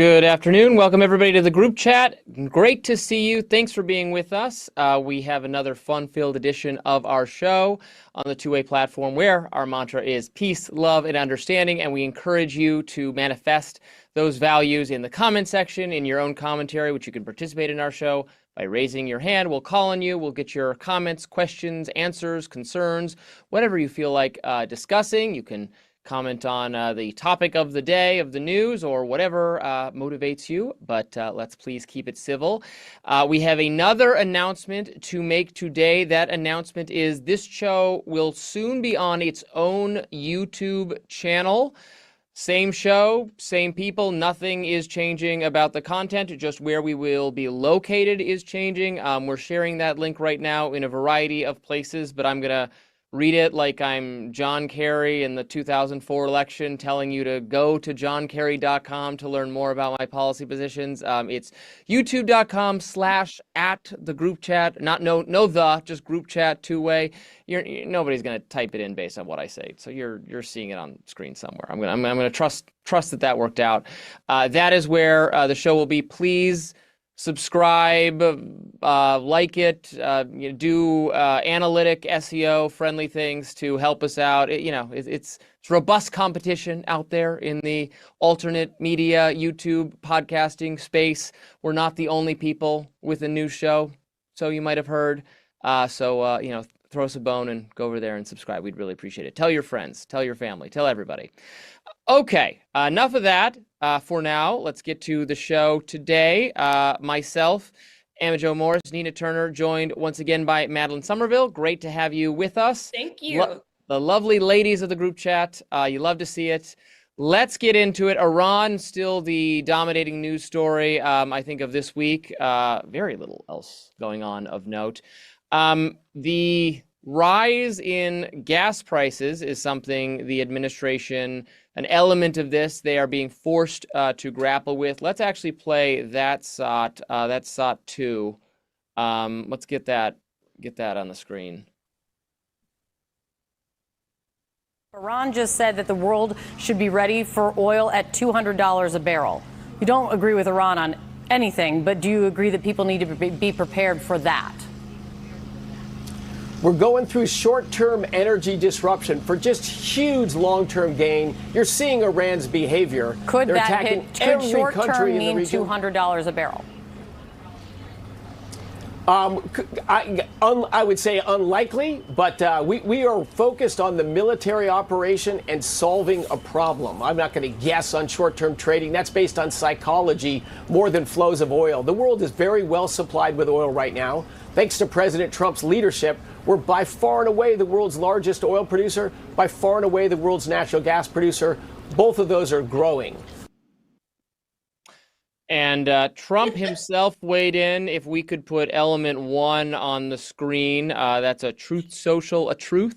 Good afternoon. Welcome everybody to the group chat. Great to see you. Thanks for being with us. We have another fun-filled edition of our show on the two-way platform where our mantra is peace, love, and understanding, and we encourage you to manifest those values in the comment section, in your own commentary, which you can participate in our show by raising your hand. We'll call on you. We'll get your comments, questions, answers, concerns, whatever you feel like discussing. You can comment on the topic of the day, of the news, or whatever motivates you, but let's please keep it civil. We have another announcement to make today. That announcement is this show will soon be on its own YouTube channel. Same show, same people, nothing is changing about the content, just where we will be located is changing. We're sharing that link right now in a variety of places, but I'm going to read it like I'm John Kerry in the 2004 election, telling you to go to johnkerry.com to learn more about my policy positions. It's youtube.com/@thegroup chat, just group chat two-way. Nobody's going to type it in based on what I say, so you're seeing it on screen somewhere. I'm gonna trust that worked out. That is where the show will be. Please subscribe, like it, do analytic SEO friendly things to help us out. It's robust competition out there in the alternate media, YouTube, podcasting space. We're not the only people with a new show, so you might have heard. Throw us a bone and go over there and subscribe. We'd really appreciate it. Tell your friends, tell your family, tell everybody. Okay, enough of that for now. Let's get to the show today. Myself, Emma Jo Morris, Nina Turner, joined once again by Madeline Summerville. Great to have you with us. Thank you. The lovely ladies of the group chat. You love to see it. Let's get into it. Iran, still the dominating news story, I think, of this week. Very little else going on of note. The rise in gas prices is something the administration, an element of this, they are being forced to grapple with. Let's actually play that SOT. That's SOT 2. Let's get that on the screen. Iran just said that the world should be ready for oil at $200 a barrel. You don't agree with Iran on anything, but do you agree that people need to be prepared for that? We're going through short-term energy disruption for just huge long-term gain. You're seeing Iran's behavior. Could They're that attacking hit, could short-term mean $200 a barrel? I would say unlikely, but we are focused on the military operation and solving a problem. I'm not going to guess on short-term trading. That's based on psychology more than flows of oil. The world is very well supplied with oil right now. Thanks to President Trump's leadership, we're by far and away the world's largest oil producer, by far and away the world's natural gas producer. Both of those are growing. And Trump himself weighed in. If we could put element 1 on the screen, that's a Truth Social, a truth.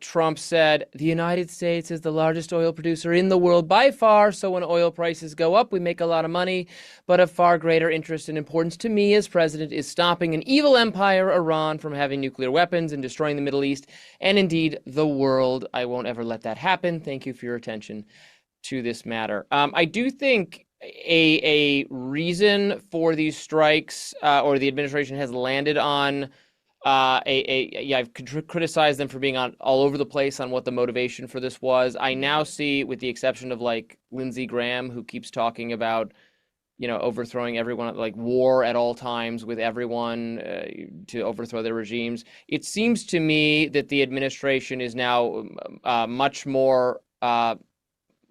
Trump said, the United States is the largest oil producer in the world by far. So when oil prices go up, we make a lot of money. But of far greater interest and importance to me as president is stopping an evil empire, Iran, from having nuclear weapons and destroying the Middle East and indeed the world. I won't ever let that happen. Thank you for your attention to this matter. I do think a reason for these strikes, or the administration has landed on I've criticized them for being all over the place on what the motivation for this was. I now see, with the exception of like Lindsey Graham, who keeps talking about, overthrowing everyone, like war at all times with everyone to overthrow their regimes. It seems to me that the administration is now much more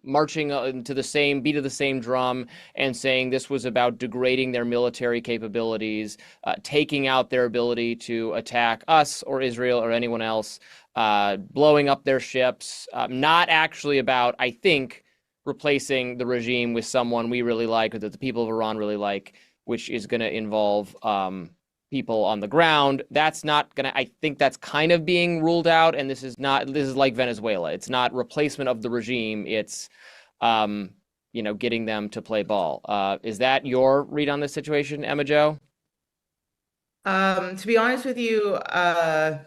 marching to the same beat of the same drum and saying this was about degrading their military capabilities, taking out their ability to attack us or Israel or anyone else, blowing up their ships, not actually about, I think, replacing the regime with someone we really like or that the people of Iran really like, which is going to involve people on the ground. That's not going to, I think that's kind of being ruled out. And this is like Venezuela. It's not replacement of the regime. It's, getting them to play ball. Is that your read on this situation, Emma Jo? To be honest with you, I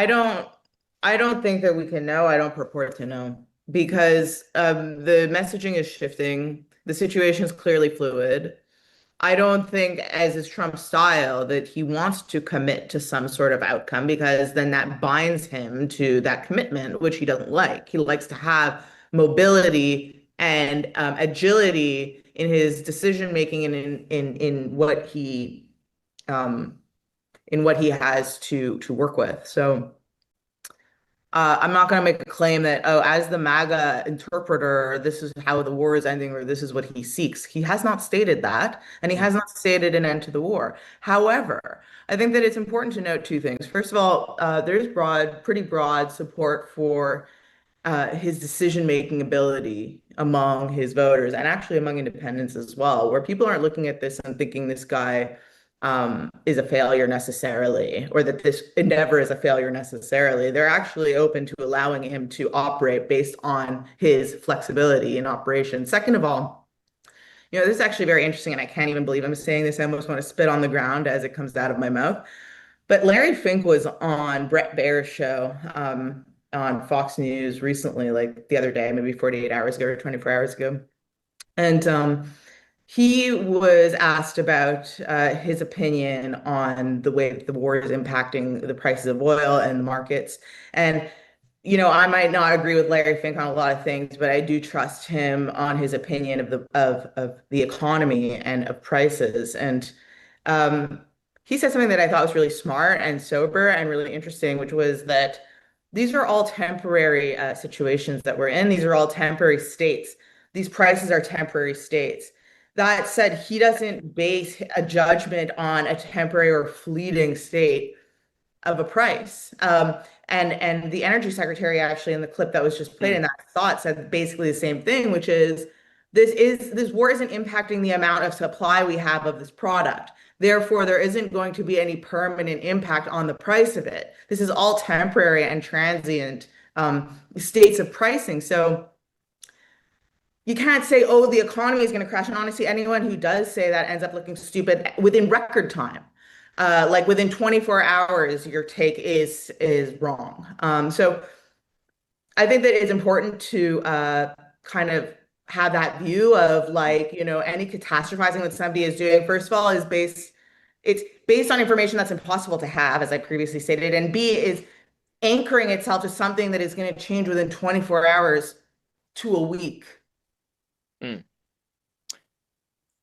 don't think that we can know. I don't purport to know. because the messaging is shifting. The situation is clearly fluid. I don't think, as is Trump's style, that he wants to commit to some sort of outcome because then that binds him to that commitment, which he doesn't like. He likes to have mobility and agility in his decision making and um, in what he has to work with. So. I'm not going to make a claim that, oh, as the MAGA interpreter, this is how the war is ending, or this is what he seeks. He has not stated that, and he has not stated an end to the war. However, I think that it's important to note two things. First of all, there's pretty broad support for his decision-making ability among his voters and actually among independents as well, where people aren't looking at this and thinking this guy is a failure necessarily, or that this endeavor is a failure necessarily. They're actually open to allowing him to operate based on his flexibility in operation. Second of all, this is actually very interesting, and I can't even believe I'm saying this. I almost want to spit on the ground as it comes out of my mouth. But Larry Fink was on Brett Baer's show on Fox News recently, like the other day, maybe 48 hours ago or 24 hours ago. And he was asked about his opinion on the way the war is impacting the prices of oil and the markets. And I might not agree with Larry Fink on a lot of things, but I do trust him on his opinion of the economy and of prices. And he said something that I thought was really smart and sober and really interesting, which was that these are all temporary situations that we're in. These are all temporary states. These prices are temporary states. That said, he doesn't base a judgment on a temporary or fleeting state of a price. And the energy secretary actually in the clip that was just played in that thought said basically the same thing, which is this war isn't impacting the amount of supply we have of this product. Therefore, there isn't going to be any permanent impact on the price of it. This is all temporary and transient states of pricing. So you can't say, oh, the economy is going to crash. And honestly, anyone who does say that ends up looking stupid within record time. Like within 24 hours, your take is wrong. So I think that it's important to kind of have that view of like, any catastrophizing that somebody is doing, first of all, it's based on information that's impossible to have, as I previously stated, and B is anchoring itself to something that is going to change within 24 hours to a week.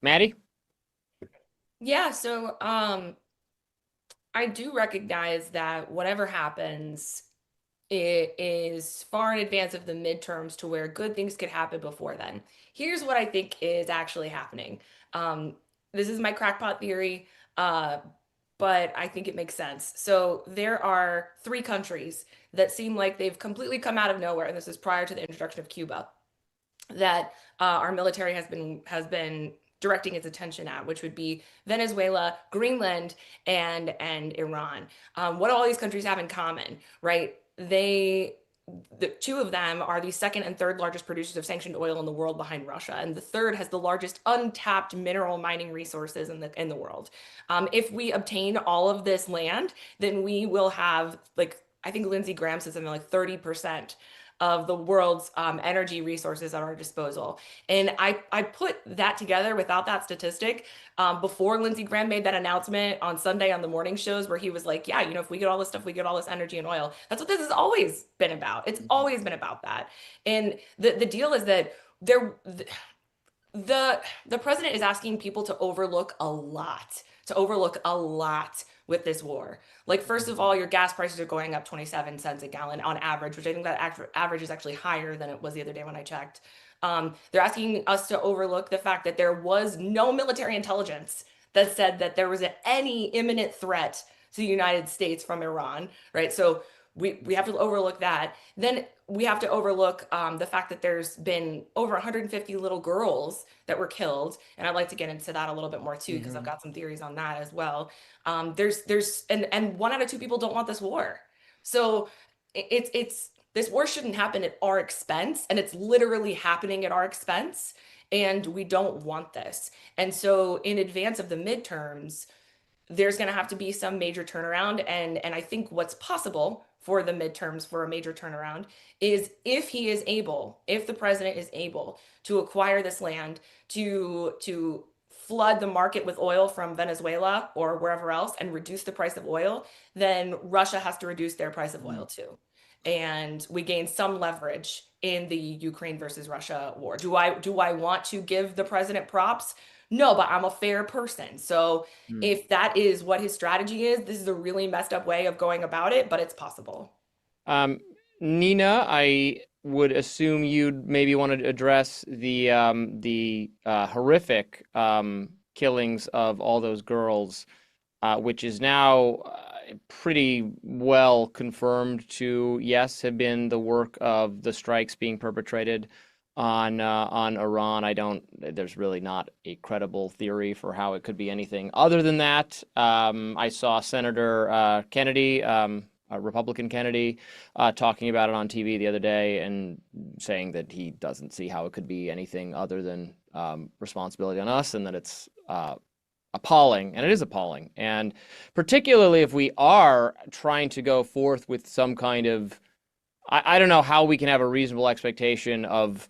Maddie? Yeah, so I do recognize that whatever happens, it is far in advance of the midterms to where good things could happen before then. Here's what I think is actually happening. This is my crackpot theory, but I think it makes sense. So there are 3 countries that seem like they've completely come out of nowhere, and this is prior to the introduction of Cuba, that our military has been directing its attention at, which would be Venezuela, Greenland, and Iran. What do all these countries have in common, right? The 2 of them are the second and third largest producers of sanctioned oil in the world behind Russia, and the third has the largest untapped mineral mining resources in the world. If we obtain all of this land, then we will have, like, I think Lindsey Graham said something like 30% of the world's energy resources at our disposal. And I put that together without that statistic before Lindsey Graham made that announcement on Sunday on the morning shows where he was like, yeah, if we get all this stuff, we get all this energy and oil. That's what this has always been about. It's always been about that. And the deal is that the president is asking people to overlook a lot with this war. Like, first of all, your gas prices are going up 27 cents a gallon on average, which I think that average is actually higher than it was the other day when I checked. They're asking us to overlook the fact that there was no military intelligence that said that there was any imminent threat to the United States from Iran, right? So we have to overlook that. Then we have to overlook the fact that there's been over 150 little girls that were killed. And I'd like to get into that a little bit more too, because I've got some theories on that as well. And 1 out of 2 people don't want this war. So this war shouldn't happen at our expense, and it's literally happening at our expense. And we don't want this. And so in advance of the midterms, there's going to have to be some major turnaround. And I think what's possible for the midterms for a major turnaround is if the president is able to acquire this land to flood the market with oil from Venezuela or wherever else and reduce the price of oil, then Russia has to reduce their price of oil too. And we gain some leverage in the Ukraine versus Russia war. Do I want to give the president props? No, but I'm a fair person. So if that is what his strategy is, this is a really messed up way of going about it, but it's possible. Nina, I would assume you'd maybe want to address the horrific killings of all those girls, which is now pretty well confirmed to, yes, have been the work of the strikes being perpetrated on Iran. There's really not a credible theory for how it could be anything other than that. I saw Senator Kennedy, Republican Kennedy, talking about it on TV the other day and saying that he doesn't see how it could be anything other than responsibility on us, and that it's appalling, and it is appalling. And particularly if we are trying to go forth with some kind of, I don't know how we can have a reasonable expectation of,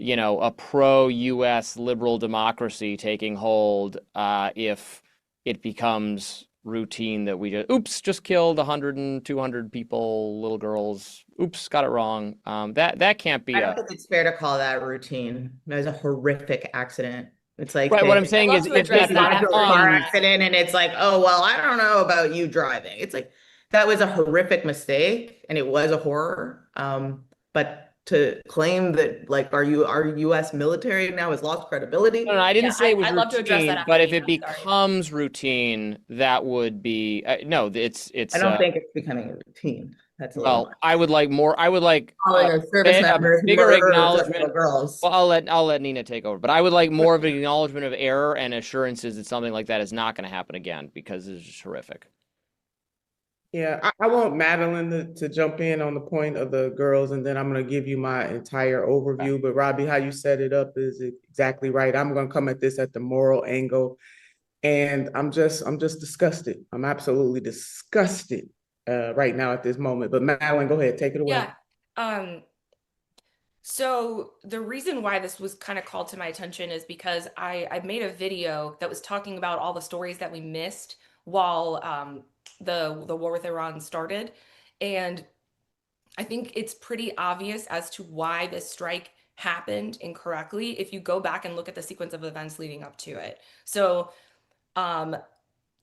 a pro-US liberal democracy taking hold if it becomes routine that we just killed 100 and 200 people, little girls. Oops, got it wrong. That can't be. I don't think it's fair to call that routine. That was a horrific accident. It's like, right. What I'm saying is, if that car accident, and it's like, oh well, I don't know about you driving. It's like that was a horrific mistake, and it was a horror. But to claim that like our U.S. military now has lost credibility. No, I didn't say it was I'd routine, love to address that but if after it you. becomes routine, that would be no. It's. I don't think it's becoming a routine. That's a well. I would like more. I would like a bigger acknowledgement. Girls. Well, I'll let Nina take over, but I would like more of an acknowledgement of error and assurances that something like that is not going to happen again, because it's just horrific. Yeah, I want Madeline to jump in on the point of the girls, and then I'm going to give you my entire overview. But Robby, how you set it up is exactly right. I'm going to come at this at the moral angle, and I'm just disgusted. I'm absolutely disgusted right now at this moment. But Madeline, go ahead, take it away. Yeah. So the reason why this was kind of called to my attention is because I made a video that was talking about all the stories that we missed while the war with Iran started. And I think it's pretty obvious as to why this strike happened incorrectly if you go back and look at the sequence of events leading up to it. So on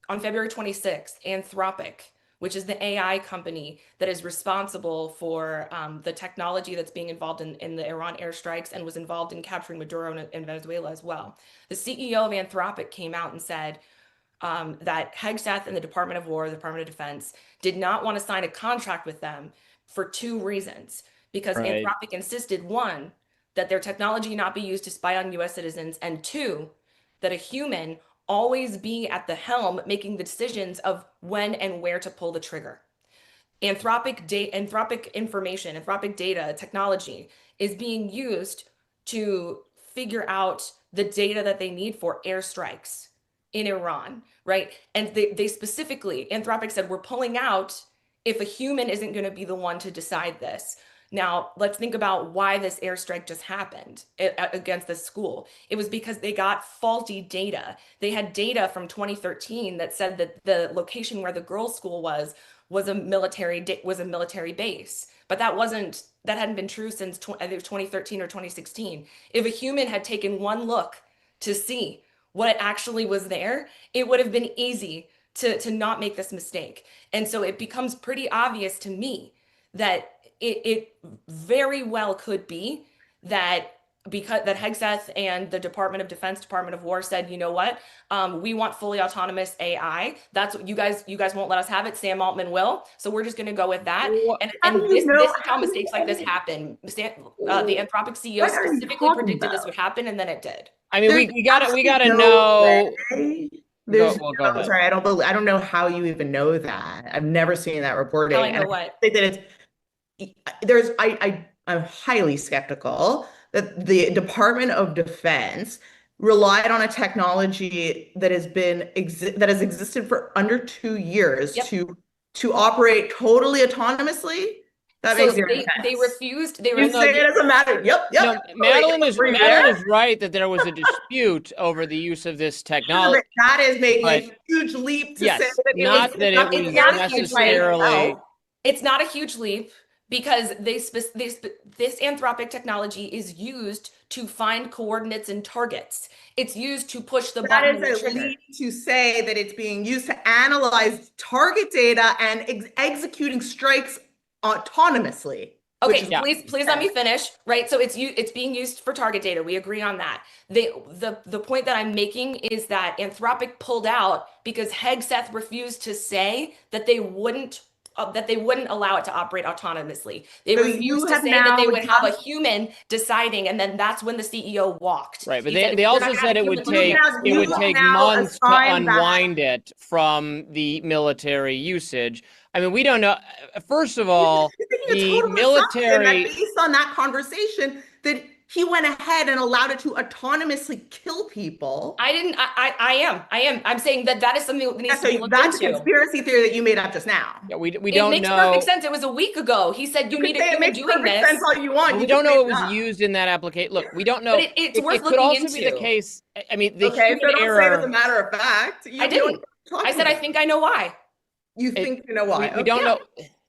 February 26th, Anthropic, which is the AI company that is responsible for the technology that's being involved in the Iran airstrikes and was involved in capturing Maduro in Venezuela as well. The CEO of Anthropic came out and said that Hegseth and the Department of War, the Department of Defense, did not want to sign a contract with them for two reasons. Because Right. Anthropic insisted, one, that their technology not be used to spy on US citizens, and two, that a human always be at the helm making the decisions of when and where to pull the trigger. Anthropic data technology is being used to figure out the data that they need for airstrikes in Iran, right? And they specifically, Anthropic said, we're pulling out if a human isn't going to be the one to decide this. Now, let's think about why this airstrike just happened against this school. It was because they got faulty data. They had data from 2013 that said that the location where the girls' school was a military base, but that hadn't been true since I think 2013 or 2016. If a human had taken one look to see what actually was there, it would have been easy to not make this mistake. And so it becomes pretty obvious to me that it very well could be that because that Hegseth and the Department of Defense, Department of War said, you know what, we want fully autonomous AI. That's what you guys won't let us have it. Sam Altman will. So we're just going to go with that. And this is how mistakes like this happen. The Anthropic CEO specifically predicted this would happen, and then it did. I mean, we gotta know. Go ahead. Sorry, I don't know how you even know that. I've never seen that reporting. How I know what? I think that I'm highly skeptical that the Department of Defense relied on a technology that has existed for under 2 years to operate totally autonomously, that So makes zero they sense. refused. They You say it doesn't matter. Yep. No, Madeline is right that there was a dispute over the use of this technology. That is making but a huge leap to yes, say that not that it was necessarily. It's not a huge leap because this anthropic technology is used to find coordinates and targets. It's used to push the button. That is a leap to say that it's being used to analyze target data and executing strikes autonomously. Okay, please let me finish. Right, so it's being used for target data. We agree on that. The point that I'm making is that Anthropic pulled out because Hegseth refused to say that they wouldn't allow it to operate autonomously. They refused to say that they would have a human deciding, and then that's when the CEO walked. Right, but they also said it would take months to unwind it from the military usage. I mean, we don't know. First of all, the military, based on that conversation, that he went ahead and allowed it to autonomously kill people. I am. I'm saying that is something that needs to be looked into. That's a conspiracy theory that you made up just now. Yeah, we don't know. It makes perfect sense. It was a week ago. He said you need a human doing this. Sense all you want. We don't know it was used in that application. Look, we don't know. But it's worth it could looking also into. be the case. I mean, the human human error. Say it as a matter of fact. I didn't. I said I think I know why. You think you know why? We don't know.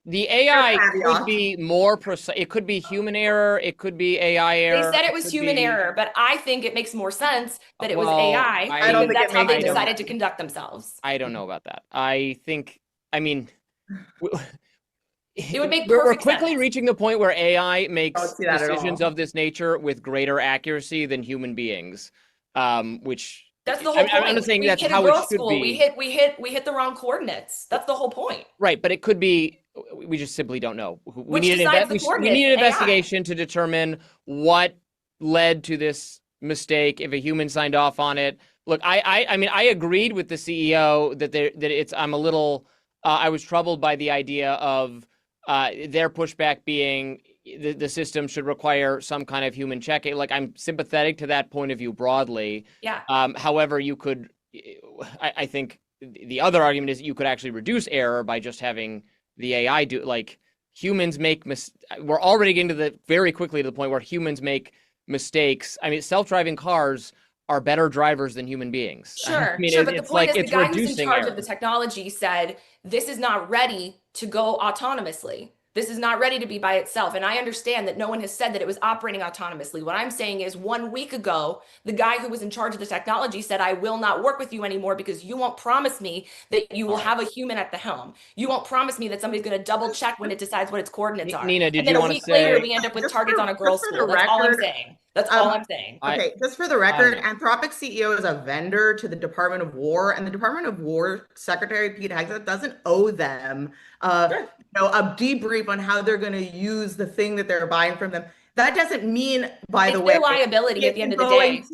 The AI could be more precise. It could be human error. It could be AI error. They said it was human error, but I think it makes more sense that it was AI because that's how they decided to conduct themselves. I don't know about that. I mean, it would make we're perfect quickly sense. reaching the point where AI makes decisions of this nature with greater accuracy than human beings, which. That's the whole point. I'm not saying that's how it should be. We hit the wrong coordinates. That's the whole point. Right, but it could be. We just simply don't know. We need an investigation to determine what led to this mistake. If a human signed off on it. Look, I mean, I agreed with the CEO that it's. I'm a little. I was troubled by the idea of their pushback being the system should require some kind of human checking. Like, I'm sympathetic to that point of view broadly. Yeah. However, you could. I think the other argument is that you could actually reduce error by just having the AI do, like, humans make we're already getting very quickly to the point where humans make mistakes. I mean, self-driving cars are better drivers than human beings. Sure, I mean, sure. But the point is, the guy who's in charge error. of the technology said, this is not ready to go autonomously. This is not ready to be by itself. And I understand that no one has said that it was operating autonomously. What I'm saying is 1 week ago, the guy who was in charge of the technology said, I will not work with you anymore because you won't promise me that you will have a human at the helm. You won't promise me that somebody's going to double check when it decides what its coordinates are. Nina, did and then you a want week to say... later, we end up with targets on a girls' school. That's all I'm saying. That's all I'm saying. Okay, just for the record, Anthropic CEO is a vendor to the Department of War, and the Department of War Secretary Pete Hegseth doesn't owe them a debrief on how they're going to use the thing that they're buying from them. That doesn't mean, by the way, their liability at the end of the day.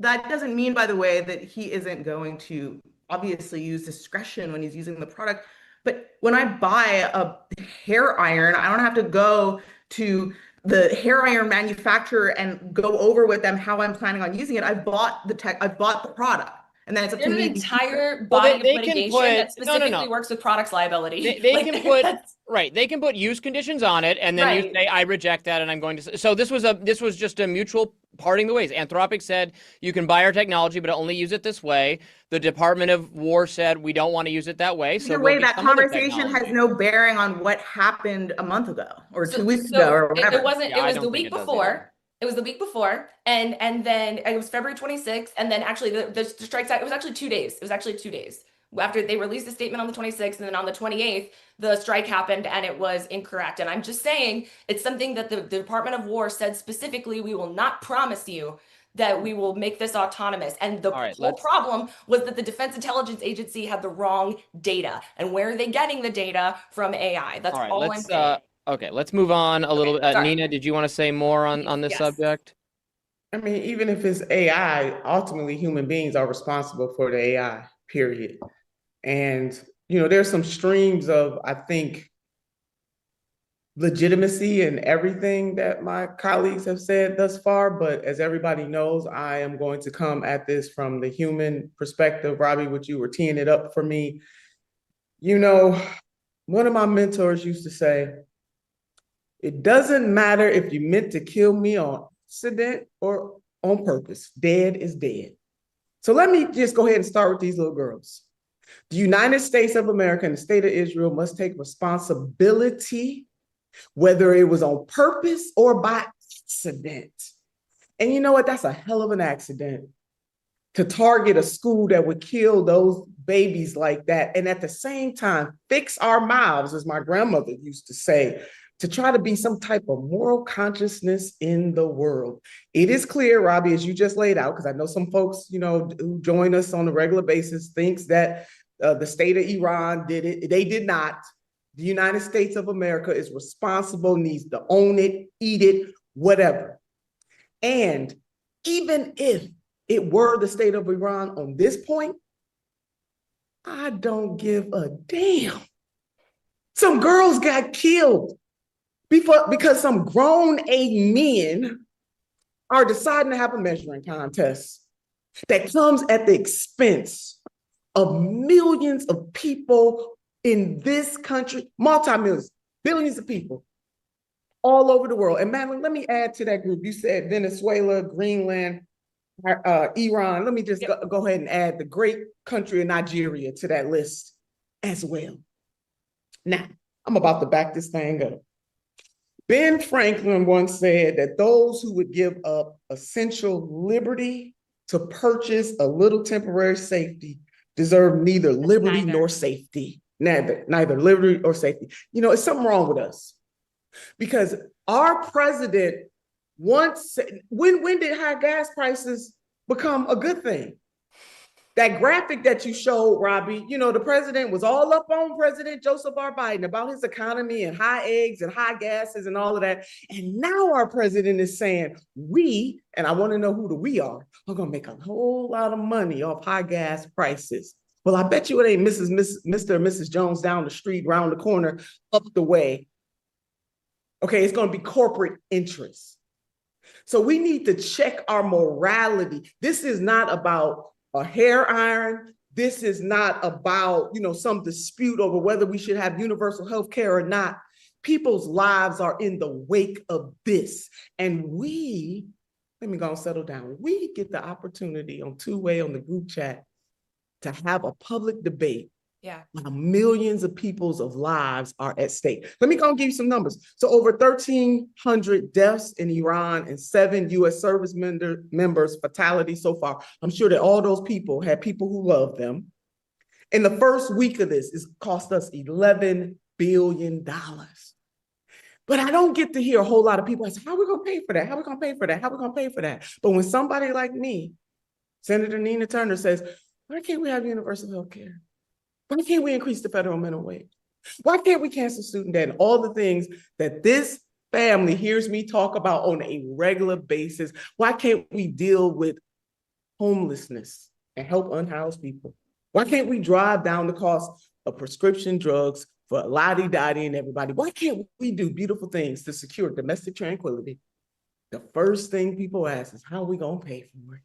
That doesn't mean, by the way, that he isn't going to obviously use discretion when he's using the product. But when I buy a hair iron, I don't have to go to the hair iron manufacturer and go over with them how I'm planning on using it. I've bought the product. And then it's up to me. There's an entire body of litigation that specifically works with products liability. They can put they can put use conditions on it, and then you say, I reject that, and I'm going to. So this was just a mutual parting the ways. Anthropic said you can buy our technology, but only use it this way. The Department of War said we don't want to use it that way. So that conversation has no bearing on what happened a month ago or 2 weeks ago or whatever. It wasn't. It was the week before. It was the week before, and then it was February 26th, and then actually the strike it was actually 2 days. It was actually 2 days after they released the statement on the 26th, and then on the 28th, the strike happened, and it was incorrect. And I'm just saying it's something that the Department of War said specifically, we will not promise you that we will make this autonomous. And the whole problem was that the Defense Intelligence Agency had the wrong data. And where are they getting the data? From AI. That's all I'm saying. Okay, let's move on a little bit. Nina, did you want to say more on this subject? I mean, even if it's AI, ultimately human beings are responsible for the AI, period. And, there's some streams of, I think, legitimacy in everything that my colleagues have said thus far. But as everybody knows, I am going to come at this from the human perspective. Robby, what you were teeing it up for me, One of my mentors used to say, it doesn't matter if you meant to kill me on accident or on purpose. Dead is dead. So let me just go ahead and start with these little girls. The United States of America and the state of Israel must take responsibility, whether it was on purpose or by accident. And you know what? That's a hell of an accident to target a school that would kill those babies like that. And at the same time, fix our mouths, as my grandmother used to say, to try to be some type of moral consciousness in the world. It is clear, Robby, as you just laid out, because I know some folks, who join us on a regular basis thinks that the state of Iran did it. They did not. The United States of America is responsible, needs to own it, eat it, whatever. And even if it were the state of Iran on this point, I don't give a damn. Some girls got killed because some grown men are deciding to have a measuring contest that comes at the expense of millions of people in this country, multi-millions, billions of people all over the world. And Madeline, let me add to that group. You said Venezuela, Greenland, Iran. Let me just go ahead and add the great country of Nigeria to that list as well. Now, I'm about to back this thing up. Ben Franklin once said that those who would give up essential liberty to purchase a little temporary safety deserve neither liberty nor safety. Neither liberty or safety. It's something wrong with us. Because our president once said, when did high gas prices become a good thing? That graphic that you showed, Robby, the president was all up on President Joseph R. Biden about his economy and high eggs and high gases and all of that. And now our president is saying, we, and I want to know who the we are going to make a whole lot of money off high gas prices. Well, I bet you it ain't Mr. and Mrs. Jones down the street, round the corner, up the way. Okay, it's going to be corporate interests. So we need to check our morality. This is not about a hair iron. This is not about, some dispute over whether we should have universal health care or not. People's lives are in the wake of this. And let me go and settle down. We get the opportunity on two-way on the group chat to have a public debate. Yeah. While millions of people's lives are at stake. Let me go and give you some numbers. So over 1,300 deaths in Iran and 7 U.S. service members fatalities so far. I'm sure that all those people had people who loved them. In the first week of this, it's cost us $11 billion. But I don't get to hear a whole lot of people say, how are we going to pay for that? How are we going to pay for that? How are we going to pay for that? But when somebody like me, Senator Nina Turner, says, why can't we have universal health care? Why can't we increase the federal minimum wage? Why can't we cancel student debt? And all the things that this family hears me talk about on a regular basis. Why can't we deal with homelessness and help unhoused people? Why can't we drive down the cost of prescription drugs for lottie-dottie and everybody? Why can't we do beautiful things to secure domestic tranquility? The first thing people ask is, how are we going to pay for it?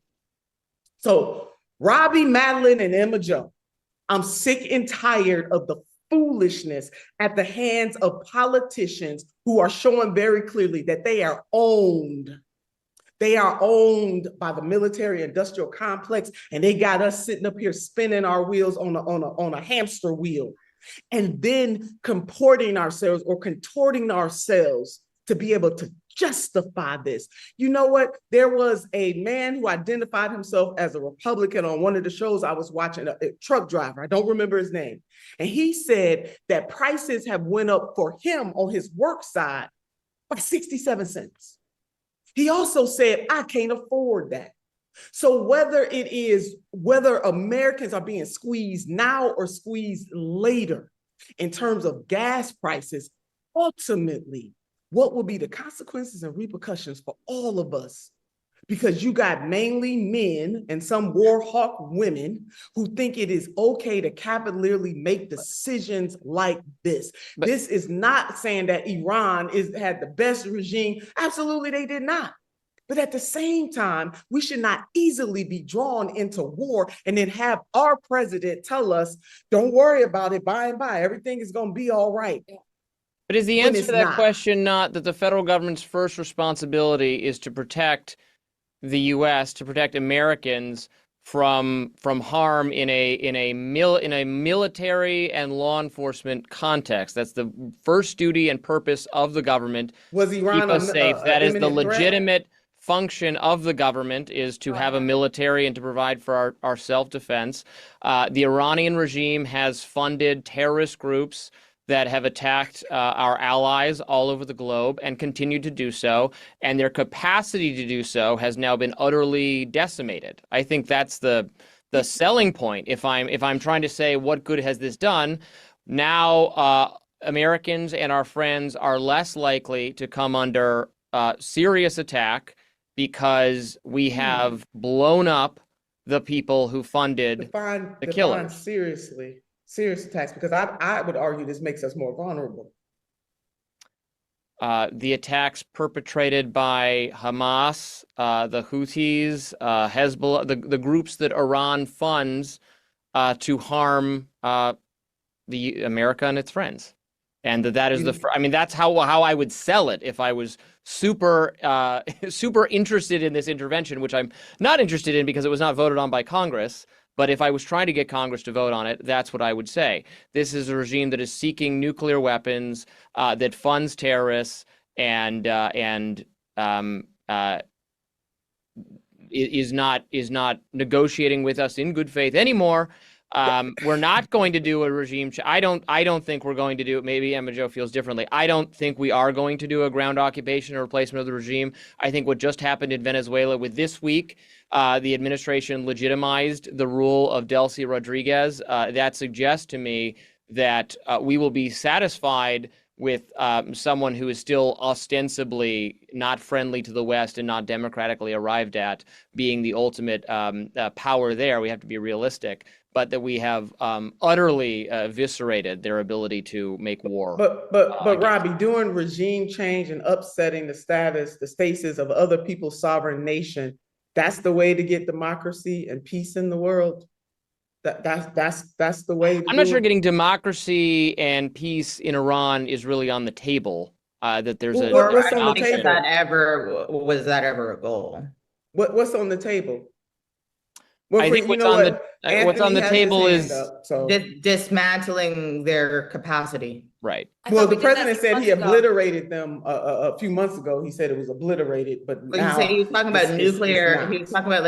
So Robby, Madeline, and Emma Jo, I'm sick and tired of the foolishness at the hands of politicians who are showing very clearly that they are owned. They are owned by the military industrial complex, and they got us sitting up here spinning our wheels on a hamster wheel, and then contorting ourselves to be able to justify this. You know what? There was a man who identified himself as a Republican on one of the shows I was watching, a truck driver. I don't remember his name. And he said that prices have went up for him on his work side by 67 cents. He also said, I can't afford that. So whether Americans are being squeezed now or squeezed later in terms of gas prices, ultimately, what will be the consequences and repercussions for all of us? Because you got mainly men and some war hawk women who think it is okay to cavalierly make decisions like this. But this is not saying that Iran had the best regime. Absolutely, they did not. But at the same time, we should not easily be drawn into war and then have our president tell us, don't worry about it, by and by, everything is going to be all right. But is the When answer it's to that not. question not that the federal government's first responsibility is to protect the U.S., to protect Americans from harm in a military and law enforcement context? That's the first duty and purpose of the government. Was Iran Keep us safe. That is the imminent threat? legitimate function of the government, is to have a military and to provide for our self-defense. The Iranian regime has funded terrorist groups that have attacked our allies all over the globe and continue to do so, and their capacity to do so has now been utterly decimated. I think that's the selling point. If I'm trying to say what good has this done, now Americans and our friends are less likely to come under serious attack because we have blown up the people who funded the killers. Serious attacks, because I would argue this makes us more vulnerable. The attacks perpetrated by Hamas, the Houthis, Hezbollah, the groups that Iran funds to harm the America and its friends, and that is I mean, that's how I would sell it if I was super interested in this intervention, which I'm not interested in because it was not voted on by Congress. But if I was trying to get Congress to vote on it, that's what I would say. This is a regime that is seeking nuclear weapons, that funds terrorists, and is not negotiating with us in good faith anymore. We're not going to do a regime. I don't think we're going to do it. Maybe Emma Jo feels differently. I don't think we are going to do a ground occupation or replacement of the regime. I think what just happened in Venezuela with this week, the administration legitimized the rule of Delcy Rodriguez. That suggests to me that we will be satisfied with someone who is still ostensibly not friendly to the West and not democratically arrived at being the ultimate power there. We have to be realistic, but that we have utterly eviscerated their ability to make war. But Robby, doing regime change and upsetting the status of other people's sovereign nation, that's the way to get democracy and peace in the world. That's the way. I'm not sure getting democracy and peace in Iran is really on the table. That there's what's on the table? Was that ever a goal? What's on the table? I think what's on the table is dismantling their capacity. Right. Well, the president said he obliterated them a few months ago. He said it was obliterated, but now he was talking about nuclear. He was talking about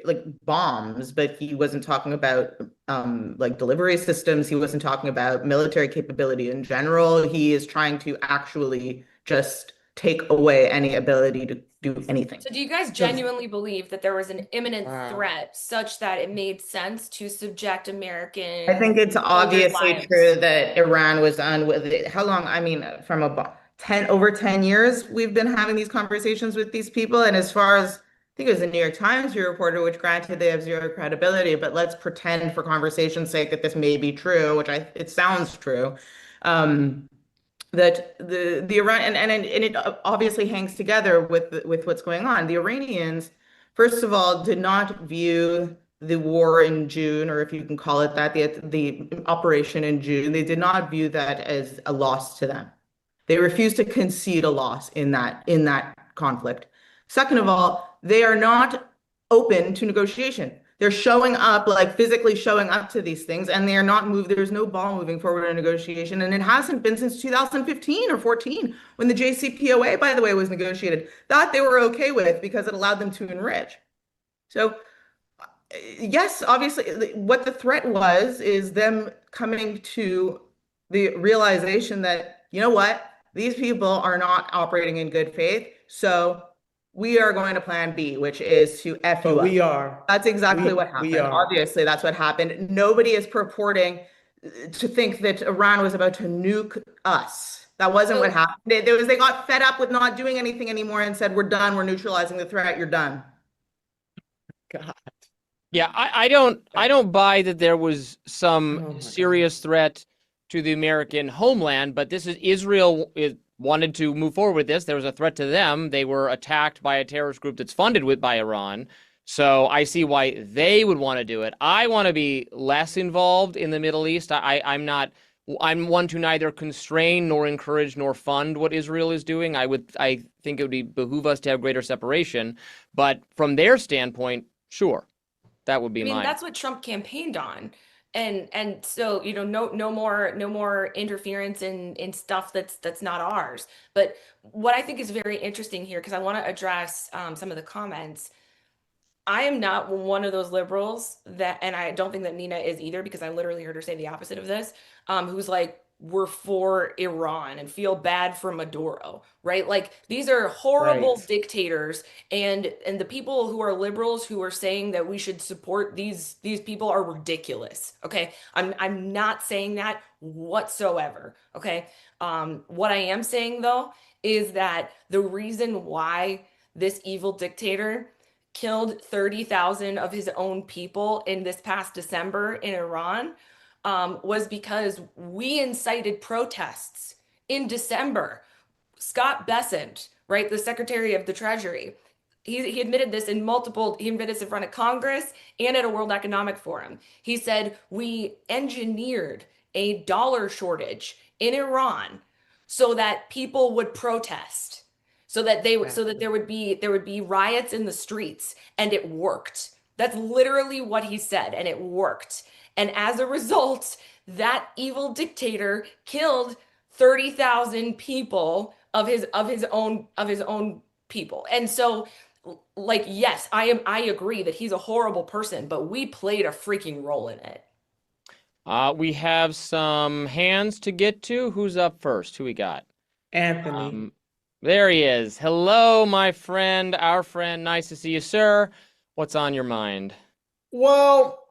like bombs, but he wasn't talking about like delivery systems. He wasn't talking about military capability in general. He is trying to actually just take away any ability to do anything. So do you guys genuinely believe that there was an imminent threat such that it made sense to subject American? I think it's obviously true that Iran was done with it. How long? I mean, from over 10 years, we've been having these conversations with these people. And as far as, I think it was the New York Times who reported, which granted they have zero credibility, but let's pretend for conversation's sake that this may be true, which it sounds true. That the Iran and it obviously hangs together with what's going on. The Iranians, first of all, did not view the war in June, or if you can call it that, the operation in June, they did not view that as a loss to them. They refused to concede a loss in that conflict. Second of all, they are not open to negotiation. They're showing up, like physically showing up to these things, and they are not moved. There's no ball moving forward in negotiation. And it hasn't been since 2015 or 14, when the JCPOA, by the way, was negotiated, that they were okay with because it allowed them to enrich. So yes, obviously what the threat was is them coming to the realization that, you know what, these people are not operating in good faith. So we are going to plan B, which is to F you up. We are. That's exactly what happened. Obviously, that's what happened. Nobody is purporting to think that Iran was about to nuke us. That wasn't what happened. They got fed up with not doing anything anymore and said, we're done. We're neutralizing the threat. You're done. God. Yeah, I don't buy that there was some serious threat to the American homeland, but this is Israel. wanted to move forward with this. There was a threat to them. They were attacked by a terrorist group that's funded by Iran. So I see why they would want to do it. I want to be less involved in the Middle East. I'm one to neither constrain nor encourage nor fund what Israel is doing. I think it would behoove us to have greater separation. But from their standpoint, sure, that would be mine. That's what Trump campaigned on. And so, no more interference in stuff that's not ours. But what I think is very interesting here, because I want to address some of the comments. I am not one of those liberals and I don't think that Nina is either, because I literally heard her say the opposite of this, who's like, we're for Iran and feel bad for Maduro, right? Like, these are horrible dictators, and the people who are liberals who are saying that we should support these people are ridiculous. Okay, I'm not saying that whatsoever. Okay, what I am saying though is that the reason why this evil dictator killed 30,000 of his own people in this past December in Iran was because we incited protests in December. Scott Bessent, right, the Secretary of the Treasury, he admitted this he admitted this in front of Congress and at a World Economic Forum. He said, we engineered a dollar shortage in Iran so that people would protest, so that there would be riots in the streets, and it worked. That's literally what he said, and it worked. And as a result, that evil dictator killed 30,000 people of his own people. And so, like, yes, I agree that he's a horrible person, but we played a freaking role in it. We have some hands to get to. Who's up first? Who we got? Anthony. There he is. Hello, my friend, our friend. Nice to see you, sir. What's on your mind? Well,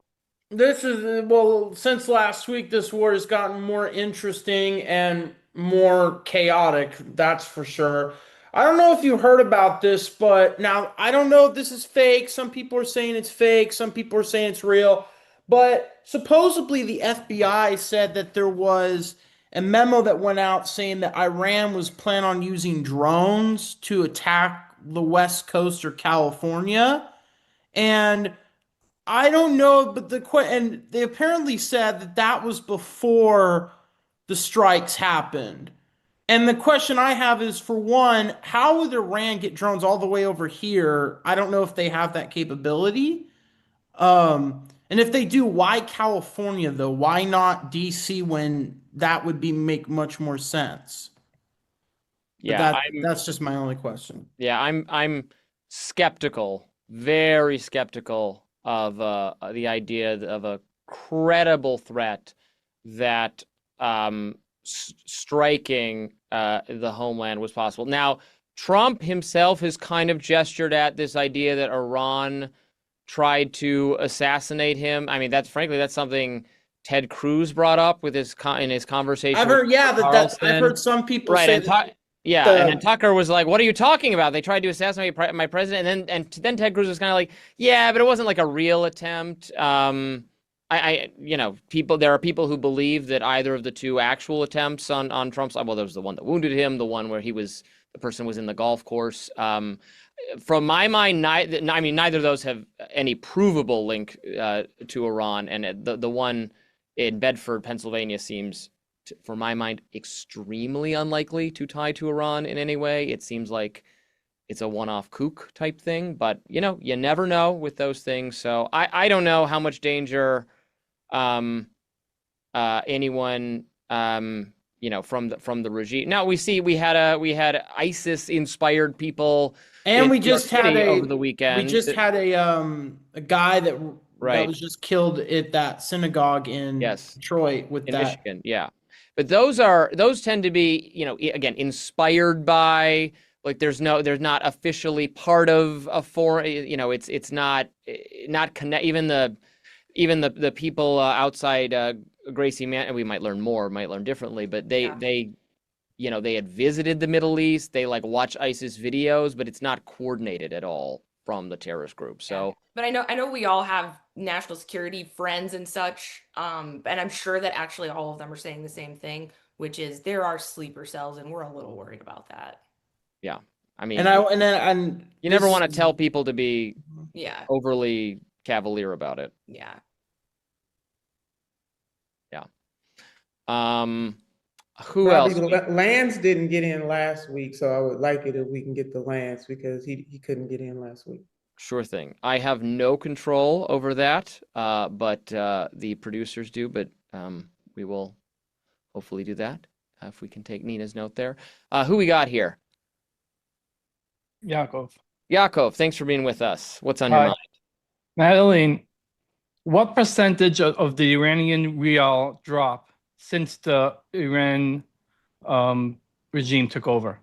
since last week, this war has gotten more interesting and more chaotic, that's for sure. I don't know if you heard about this, but now I don't know if this is fake. Some people are saying it's fake, some people are saying it's real. But supposedly the FBI said that there was a memo that went out saying that Iran was planning on using drones to attack the West Coast or California. And I don't know, but and they apparently said that that was before the strikes happened. And the question I have is, for one, how would Iran get drones all the way over here? I don't know if they have that capability. And if they do, why California though? Why not DC, when that would make much more sense? Yeah, that's just my only question. Yeah, I'm skeptical, very skeptical of the idea of a credible threat that striking the homeland was possible. Now, Trump himself has kind of gestured at this idea that Iran tried to assassinate him. I mean, that's something Ted Cruz brought up with in his conversation. I've heard, I've heard some people say that. And then Tucker was like, "What are you talking about? They tried to assassinate my president." And then Ted Cruz was kind of like, "Yeah, but it wasn't like a real attempt." There are people who believe that either of the two actual attempts on Trump's, well, there was the one that wounded him, the one where the person was in the golf course. From my mind, neither of those have any provable link to Iran, and the one in Bedford, Pennsylvania, seems, for my mind, extremely unlikely to tie to Iran in any way. It seems like it's a one-off kook type thing, but you never know with those things. So I don't know how much danger anyone from the regime. Now we had ISIS inspired people, and we just had over the weekend. We just had a guy that was just killed at that synagogue in Detroit in Michigan. Yeah. But those tend to be, again, inspired by, like, there's not officially part of a foreign, it's not connect, even the people outside Gracie Man, we might learn differently, but they had visited the Middle East, they watch ISIS videos, but it's not coordinated at all from the terrorist group. So, but I know we all have national security friends and such, and I'm sure that actually all of them are saying the same thing. which is there are sleeper cells, and we're a little worried about that. Yeah. I mean, and you never want to tell people to be Yeah. overly cavalier about it. Yeah. Yeah. Who Robbie, else? Lance didn't get in last week, so I would like it if we can get the Lance because he couldn't get in last week. Sure thing. I have no control over that, but the producers do. But we will hopefully do that if we can take Nina's note there. Who we got here? Yakov. Yakov, thanks for being with us. What's on your Hi. mind? Madeline, what percentage of the Iranian rial dropped since the Iran regime took over?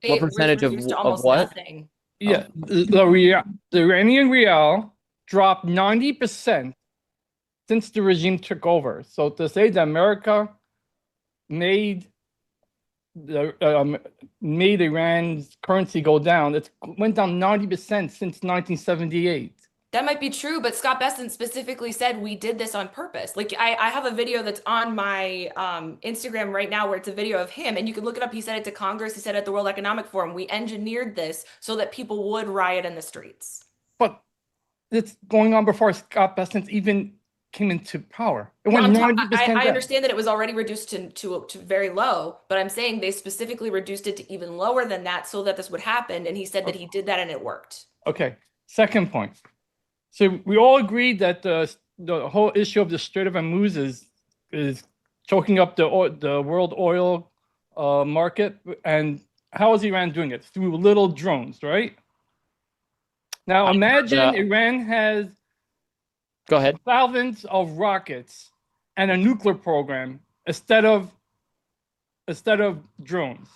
What It was percentage of reduced to almost what? nothing. Yeah, the Iranian rial dropped 90% since the regime took over. So to say that America made Iran's currency go down, it went down 90% since 1978. That might be true, but Scott Besson specifically said we did this on purpose. Like I have a video that's on my Instagram right now where it's a video of him, and you can look it up. He said it to Congress. He said it at the World Economic Forum. We engineered this so that people would riot in the streets. But it's going on before Scott Bessent even came into power. It No, went I'm 90% I down. understand that it was already reduced to very low, but I'm saying they specifically reduced it to even lower than that so that this would happen. And he said that he did that and it worked. Okay, second point. So we all agreed that the whole issue of the Strait of Hormuz is choking up the world oil market. And how is Iran doing it? Through little drones, right? Now imagine Iran has Go ahead. thousands of rockets and a nuclear program instead of drones.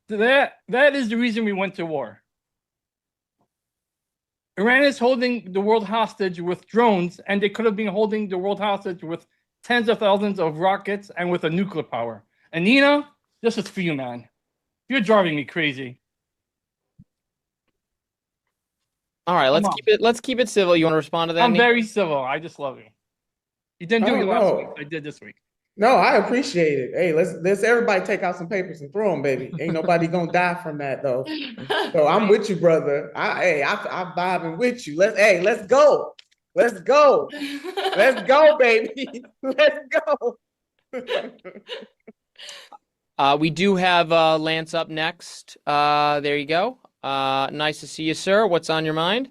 That is the reason we went to war. Iran is holding the world hostage with drones, and they could have been holding the world hostage with tens of thousands of rockets and with a nuclear power. And Nina, this is for you, man. You're driving me crazy. All right, let's keep it civil. You want to respond to that? I'm Nina? very civil. I just love you. You didn't do it last week. I did this week. No, I appreciate it. Hey, let's everybody take out some papers and throw them, baby. Ain't nobody gonna die from that though. So I'm with you, brother. I'm vibing with you. Let's go. Let's go. Let's go, baby. Let's go. We do have Lance up next. There you go. Nice to see you, sir. What's on your mind?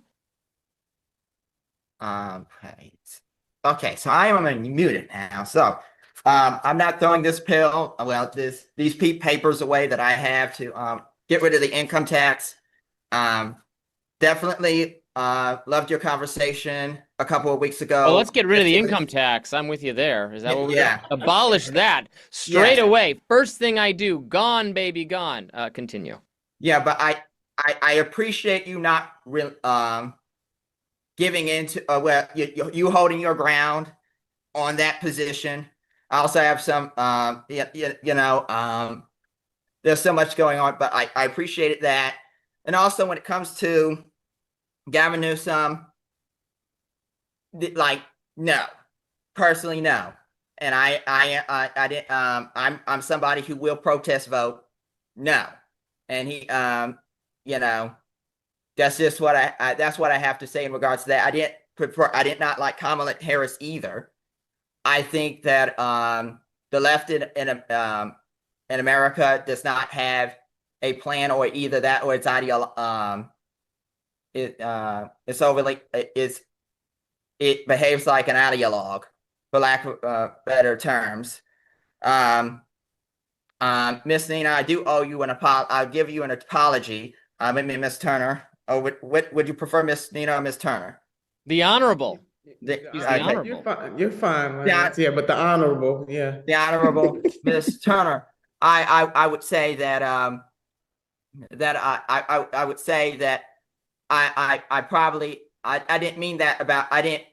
Right. Okay, so I am muted now. So I'm not throwing this pill, well, these papers away that I have to get rid of the income tax. Definitely loved your conversation a couple of weeks ago. Well, let's get rid of the income tax. I'm with you there. Is that what we're Yeah. doing? Abolish that straight away. First thing I do. Gone, baby, gone. Continue. Yeah, but I appreciate you not really giving into well, you holding your ground on that position. I also have some there's so much going on, but I appreciated that. And also when it comes to Gavin Newsom, like, no, personally, no. And I didn't, I'm somebody who will protest vote. No. And he, that's just what that's what I have to say in regards to that. I did not like Kamala Harris either. I think that the left in America does not have a plan, or either that or it's it's overly it behaves like an ideologue, for lack of better terms. Miss Nina, I do owe you an apology. I'll give you an apology. Miss Turner. Oh, would you prefer Miss Nina or Miss Turner? The honorable. Honorable. You're fine. Yeah, but the honorable, yeah. The honorable Miss Turner. I would say that I would say that I probably didn't mean that about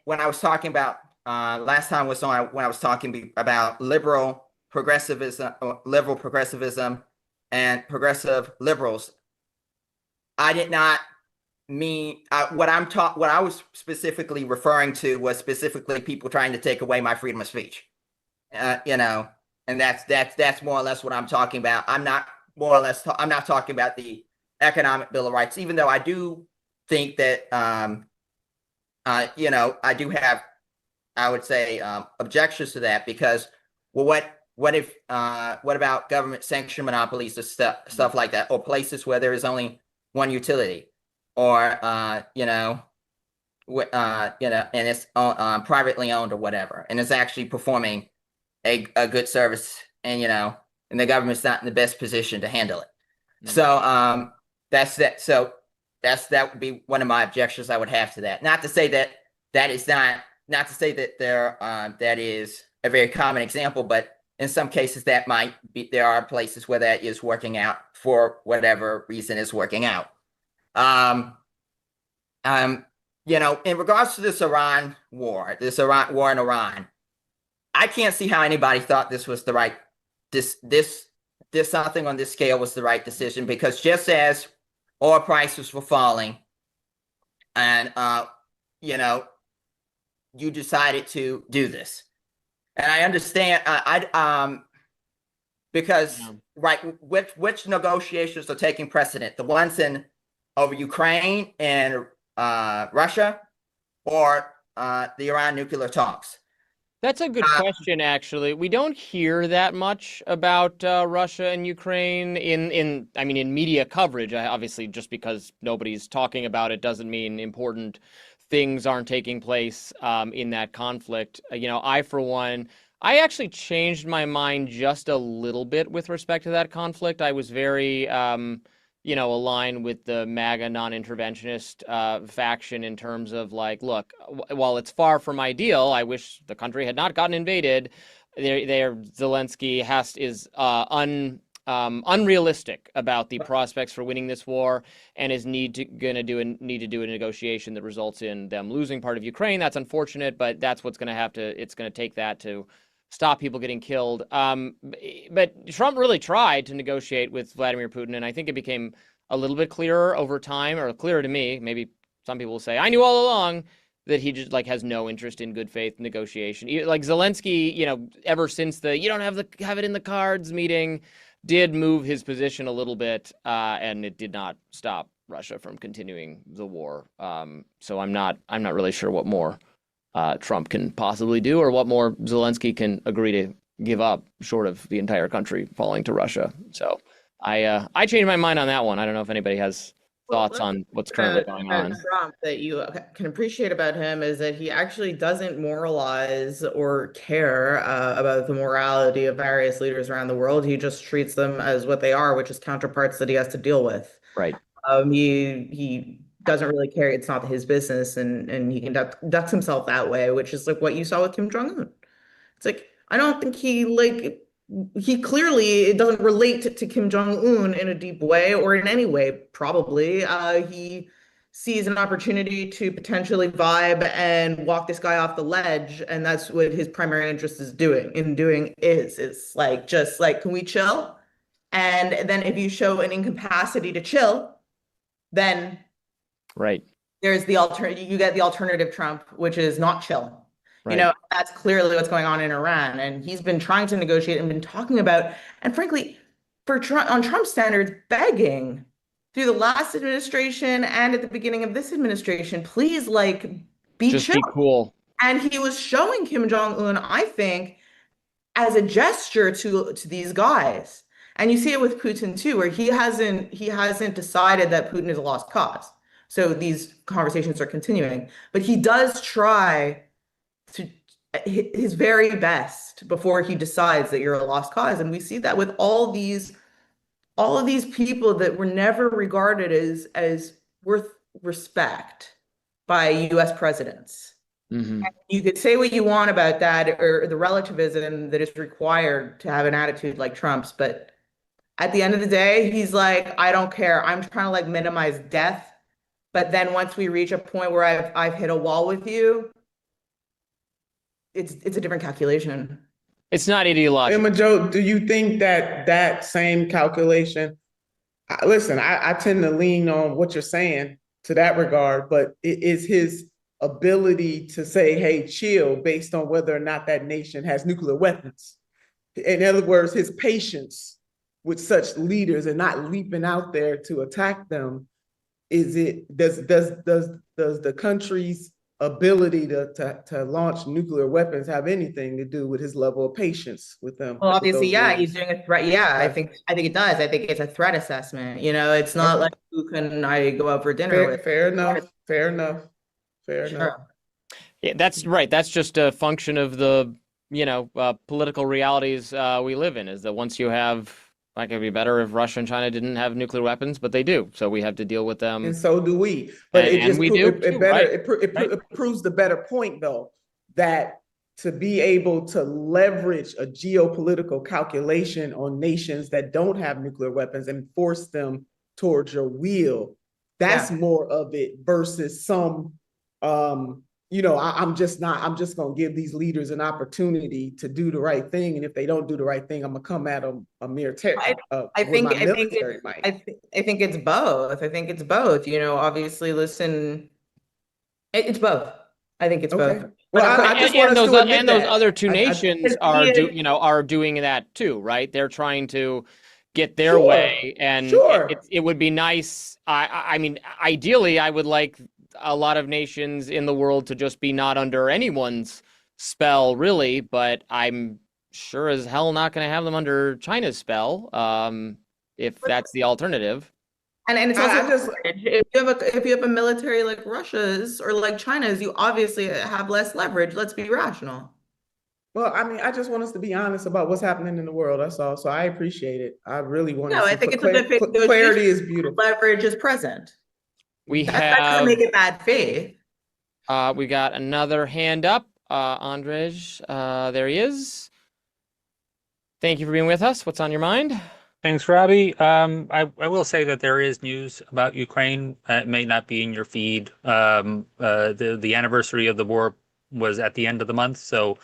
when I was talking about last time was on when I was talking about liberal progressivism and progressive liberals. I did not mean what I was specifically referring to was specifically people trying to take away my freedom of speech. And that's more or less what I'm talking about. I'm not talking about the economic Bill of Rights, even though I do think that I do have, I would say, objections to that, because, well, what about government sanctioned monopolies or stuff like that, or places where there is only one utility, or and it's privately owned or whatever, and it's actually performing a good service, and the government's not in the best position to handle it. So that's that. So that would be one of my objections I would have to that. Not to say that is not to say that that is a very common example, but in some cases that might be. There are places where that is working out for whatever reason is working out. In regards to this Iran war in Iran, I can't see how anybody thought this was the right something on this scale was the right decision, because just as oil prices were falling, and you decided to do this, and I understand. Because which negotiations are taking precedent? The ones over Ukraine and Russia, or the Iran nuclear talks? That's a good question, actually. We don't hear that much about Russia and Ukraine in media coverage. Obviously, just because nobody's talking about it doesn't mean important things aren't taking place in that conflict. I, for one, I actually changed my mind just a little bit with respect to that conflict. I was very aligned with the MAGA non-interventionist faction in terms of, like, look, while it's far from ideal, I wish the country had not gotten invaded. Zelensky is unrealistic about the prospects for winning this war, and is need to do a negotiation that results in them losing part of Ukraine. That's unfortunate, but that's what's going to it's going to take that to stop people getting killed. But Trump really tried to negotiate with Vladimir Putin, and I think it became a little bit clearer over time, or clearer to me. Maybe some people will say, I knew all along, that he just has no interest in good faith negotiation. Like Zelensky, ever since the "you don't have it in the cards" meeting, did move his position a little bit, and it did not stop Russia from continuing the war. So I'm not really sure what more Trump can possibly do, or what more Zelensky can agree to give up, short of the entire country falling to Russia. So I changed my mind on that one. I don't know if anybody has thoughts on what's currently going on. Trump, that you can appreciate about him is that he actually doesn't moralize or care about the morality of various leaders around the world. He just treats them as what they are, which is counterparts that he has to deal with. Right. He doesn't really care. It's not his business, and he conducts himself that way, which is like what you saw with Kim Jong-un. It's like, I don't think he clearly doesn't relate to Kim Jong-un in a deep way, or in any way, probably. He sees an opportunity to potentially vibe and walk this guy off the ledge, and that's what his primary interest is doing. Is like, just like, can we chill? And then if you show an incapacity to chill, then right, there's the alternative. You get the alternative Trump, which is not chill. Right. That's clearly what's going on in Iran. And he's been trying to negotiate and been talking about, and frankly, on Trump standards, begging through the last administration and at the beginning of this administration, please, be just chill. Be cool. And he was showing Kim Jong-un, I think, as a gesture to these guys. And you see it with Putin too, where he hasn't decided that Putin is a lost cause. So these conversations are continuing, but he does try to his very best before he decides that you're a lost cause. And we see that with all of these people that were never regarded as worth respect by US presidents. Mm-hmm. You could say what you want about that, or the relativism that is required to have an attitude like Trump's, but at the end of the day, he's like, I don't care. I'm trying to minimize death. But then once we reach a point where I've hit a wall with you, it's a different calculation. It's not ideological. Emma Jo, do you think that same calculation? Listen, I tend to lean on what you're saying to that regard, but it is his ability to say, hey, chill, based on whether or not that nation has nuclear weapons. In other words, his patience with such leaders and not leaping out there to attack them, does the country's ability to launch nuclear weapons have anything to do with his level of patience with them? Well, with obviously, those yeah, leaders? he's doing a threat. Yeah, I Okay. think it does. I think it's a threat assessment. It's not Okay. like who can I go out for dinner with. Fair enough. Fair enough. Fair enough. Sure. Yeah, that's right. That's just a function of the, political realities we live in, is that once you have, like, it'd be better if Russia and China didn't have nuclear weapons, but they do. So we have to deal with them. And so do we. But it And just we do too, right? it proves the better point, though, that to be able to leverage a geopolitical calculation on nations that don't have nuclear weapons and force them towards your will, that's more of it versus some I'm just gonna give these leaders an opportunity to do the right thing, and if they don't do the right thing, I'm gonna come at them a mere I think it's both. I think it's both. Obviously, listen, it's both. I think it's both. Well, I just want us to admit and those that. other two nations are doing that too, right? They're trying to get their way, and it would be nice. I mean, ideally, I would like a lot of nations in the world to just be not under anyone's spell, really, but I'm sure as hell not going to have them under China's spell, if that's the alternative. And it's also if you have a military like Russia's or like China's, you obviously have less leverage. Let's be rational. Well, I mean, I just want us to be honest about what's happening in the world. That's all. So I appreciate it. I really want to. No, I think clarity is beautiful. Leverage is present. That doesn't make it bad faith. We got another hand up. Andrej, there he is. Thank you for being with us. What's on your mind? Thanks, Robby. I will say that there is news about Ukraine. It may not be in your feed. The anniversary of the war was at the end of the month, so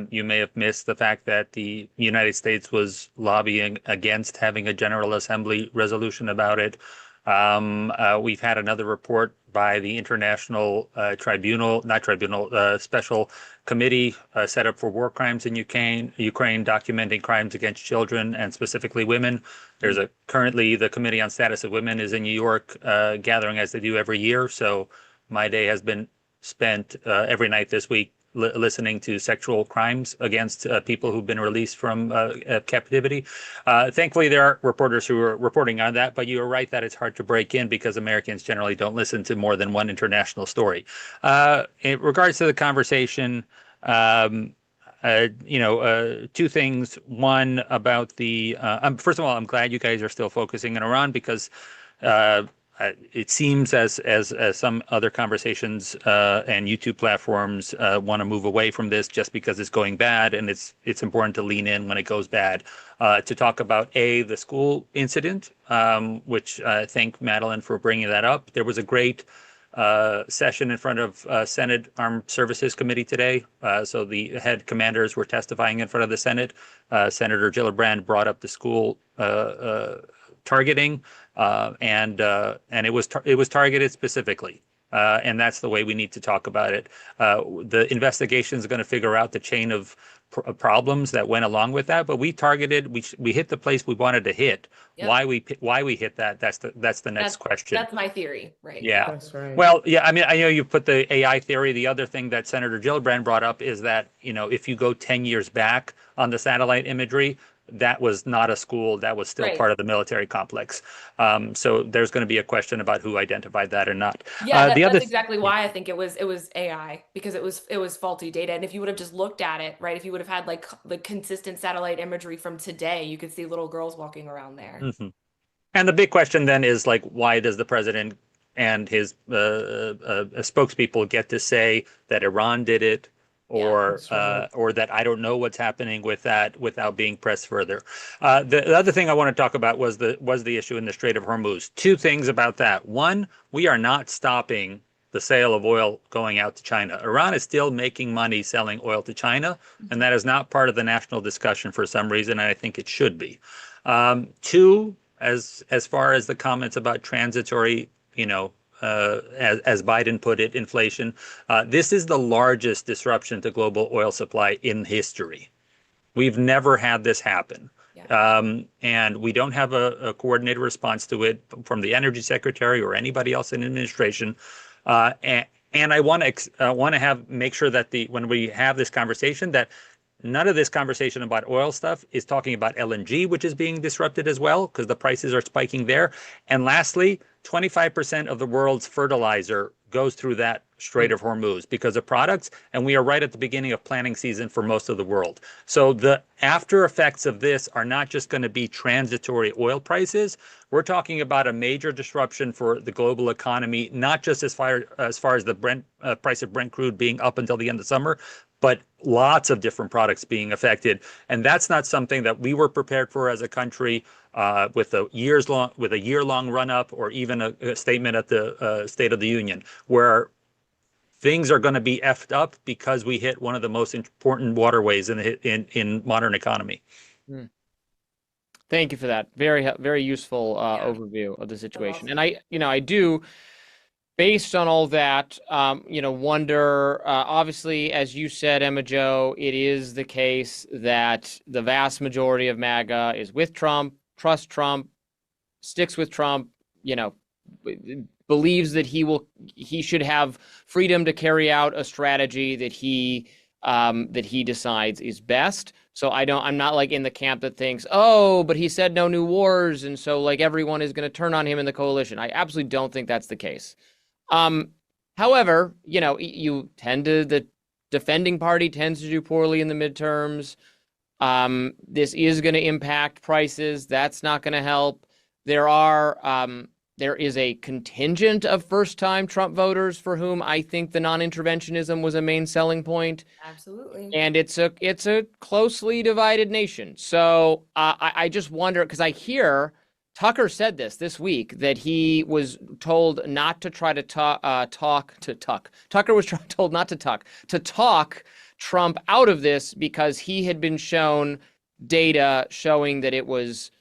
you may have missed the fact that the United States was lobbying against having a General Assembly resolution about it. We've had another report by the International Special Committee set up for war crimes in Ukraine documenting crimes against children and specifically women. There's currently the Committee on Status of Women is in New York gathering as they do every year. So my day has been spent every night this week listening to sexual crimes against people who've been released from captivity. Thankfully, there are reporters who are reporting on that, but you are right that it's hard to break in because Americans generally don't listen to more than one international story. In regards to the conversation, two things. One about the, first of all, I'm glad you guys are still focusing on Iran because it seems as some other conversations and YouTube platforms want to move away from this just because it's going bad, and it's important to lean in when it goes bad. To talk about the school incident, which I thank Madeline for bringing that up. There was a great session in front of Senate Armed Services Committee today. So the head commanders were testifying in front of the Senate. Senator Gillibrand brought up the school targeting, and it was targeted specifically, and that's the way we need to talk about it. The investigation is going to figure out the chain of problems that went along with that, but we hit the place we wanted to hit. Yep. Why we hit that? That's the next question. That's my theory, right? Yeah, that's right. Well, yeah, I mean, I know you put the AI theory. The other thing that Senator Gillibrand brought up is that if you go 10 years back on the satellite imagery, that was not a school. That was still part of the military complex. So there's going to be a question about who identified that or not. Yeah, that's exactly why I think it was AI, because it was faulty data. And if you would have just looked at it, right, if you would have had like the consistent satellite imagery from today, you could see little girls walking around there. Mm-hmm. And the big question then is like, why does the president and his spokespeople get to say that Iran did it? Or that I don't know what's happening with that without being pressed further. The other thing I want to talk about was the issue in the Strait of Hormuz. Two things about that. One, we are not stopping the sale of oil going out to China. Iran is still making money selling oil to China, and that is not part of the national discussion for some reason, and I think it should be. Two, as far as the comments about transitory, as Biden put it, inflation. This is the largest disruption to global oil supply in history. We've never had this happen. Yeah. And we don't have a coordinated response to it from the energy secretary or anybody else in administration. And I want to make sure that when we have this conversation, that none of this conversation about oil stuff is talking about LNG, which is being disrupted as well, because the prices are spiking there. And lastly, 25% of the world's fertilizer goes through that Strait of Hormuz because of products, and we are right at the beginning of planting season for most of the world. So the after effects of this are not just going to be transitory oil prices. We're talking about a major disruption for the global economy, not just as far as the price of Brent crude being up until the end of summer, but lots of different products being affected. And that's not something that we were prepared for as a country with a year-long run-up, or even a statement at the State of the Union, where things are going to be effed up because we hit one of the most important waterways in modern economy. Thank you for that. Very, very useful overview of the situation. And I do, based on all that, wonder, obviously, as you said, Emma Jo, it is the case that the vast majority of MAGA is with Trump, trusts Trump, sticks with Trump, believes that he should have freedom to carry out a strategy that he decides is best. So I'm not like in the camp that thinks, oh, but he said no new wars, and so like everyone is going to turn on him in the coalition. I absolutely don't think that's the case. However, the defending party tends to do poorly in the midterms. This is going to impact prices. That's not going to help. There is a contingent of first-time Trump voters for whom I think the non-interventionism was a main selling point. Absolutely. And it's a closely divided nation. So I just wonder, because I hear Tucker said this week, that he was told not to try to Tucker was told not to talk Trump out of this because he had been shown data showing that it was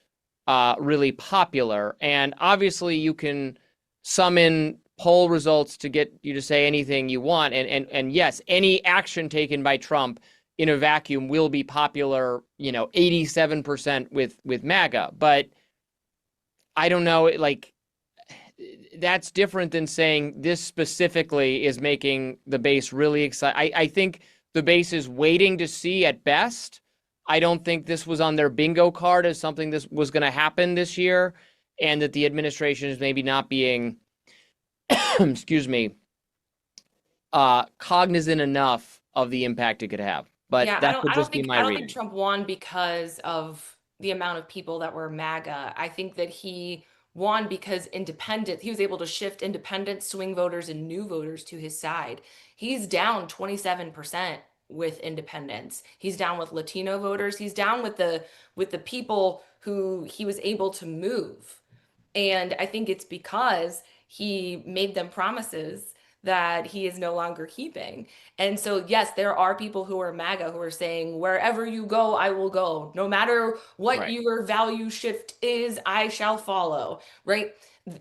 really popular. And obviously you can summon poll results to get you to say anything you want. And yes, any action taken by Trump in a vacuum will be popular, 87% with MAGA. But I don't know, like, that's different than saying this specifically is making the base really excited. I think the base is waiting to see at best. I don't think this was on their bingo card as something that was going to happen this year, and that the administration is maybe not being, excuse me, cognizant enough of the impact it could have. But yeah, that could just be my reading. I don't think Trump won because of the amount of people that were MAGA. I think that he won because he was able to shift independent swing voters and new voters to his side. He's down 27% with independents. He's down with Latino voters. He's down with the people who he was able to move. And I think it's because he made them promises that he is no longer keeping. And so, yes, there are people who are MAGA who are saying, wherever you go, I will go. No matter what your value shift is, I shall follow, right?